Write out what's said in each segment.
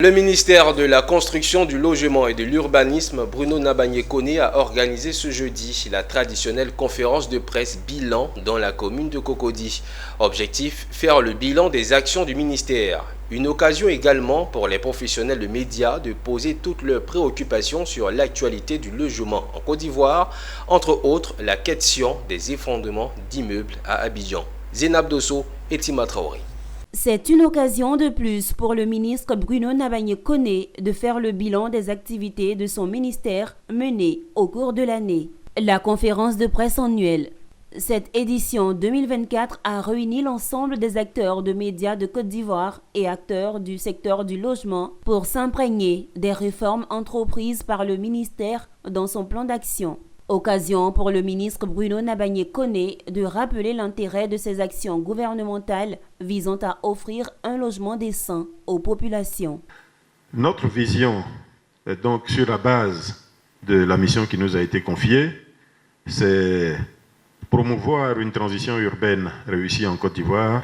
Le ministère de la Construction, du Logement et de l'Urbanisme, Bruno Nabagné-Koné, a organisé ce jeudi la traditionnelle conférence de presse bilan dans la commune de Cocody. Objectif, faire le bilan des actions du ministère. Une occasion également pour les professionnels de médias de poser toutes leurs préoccupations sur l'actualité du logement en Côte d'Ivoire, entre autres la question des effondrements d'immeubles à Abidjan. Zénab Dosso et Tima Traoré. C'est une occasion de plus pour le ministre Bruno Nabagné-Koné de faire le bilan des activités de son ministère menées au cours de l'année. La conférence de presse annuelle. Cette édition 2024 a réuni l'ensemble des acteurs de médias de Côte d'Ivoire et acteurs du secteur du logement pour s'imprégner des réformes entreprises par le ministère dans son plan d'action. Occasion pour le ministre Bruno Nabagné-Koné de rappeler l'intérêt de ces actions gouvernementales visant à offrir un logement décent aux populations. Notre vision, donc sur la base de la mission qui nous a été confiée, c'est promouvoir une transition urbaine réussie en Côte d'Ivoire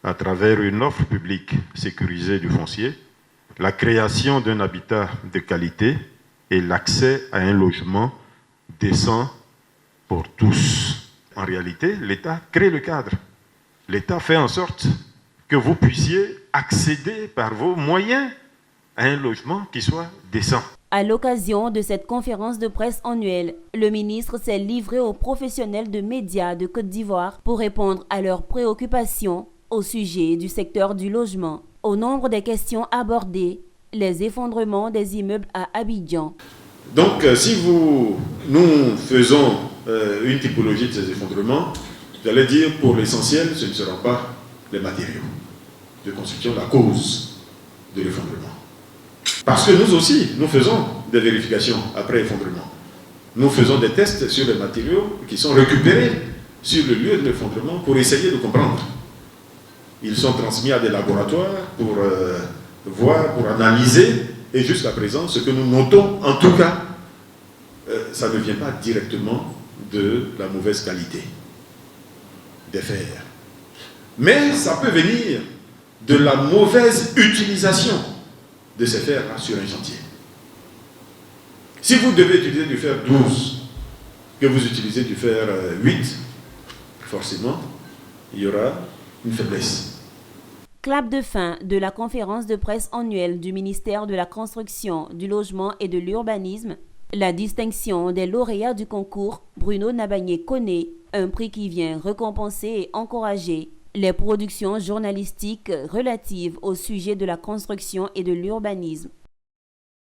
à travers une offre publique sécurisée du foncier, la création d'un habitat de qualité et l'accès à un logement décent pour tous. En réalité, l'État crée le cadre. L'État fait en sorte que vous puissiez accéder par vos moyens à un logement qui soit décent. À l'occasion de cette conférence de presse annuelle, le ministre s'est livré aux professionnels de médias de Côte d'Ivoire pour répondre à leurs préoccupations au sujet du secteur du logement. Au nombre des questions abordées, les effondrements des immeubles à Abidjan. Donc, si nous faisons une typologie de ces effondrements, j'allais dire pour l'essentiel, ce ne seront pas les matériaux de construction la cause de l'effondrement. Parce que nous aussi, nous faisons des vérifications après effondrement. Nous faisons des tests sur les matériaux qui sont récupérés sur le lieu de l'effondrement pour essayer de comprendre. Ils sont transmis à des laboratoires pour voir, pour analyser. Et jusqu'à présent, ce que nous notons, en tout cas, ça ne vient pas directement de la mauvaise qualité des fers. Mais ça peut venir de la mauvaise utilisation de ces fers-là sur un chantier. Si vous devez utiliser du fer 12, que vous utilisez du fer 8, forcément, il y aura une faiblesse. Clap de fin de la conférence de presse annuelle du ministère de la Construction, du Logement et de l'Urbanisme, la distinction des lauréats du concours Bruno Nabagné-Koné, un prix qui vient récompenser et encourager les productions journalistiques relatives au sujet de la construction et de l'urbanisme.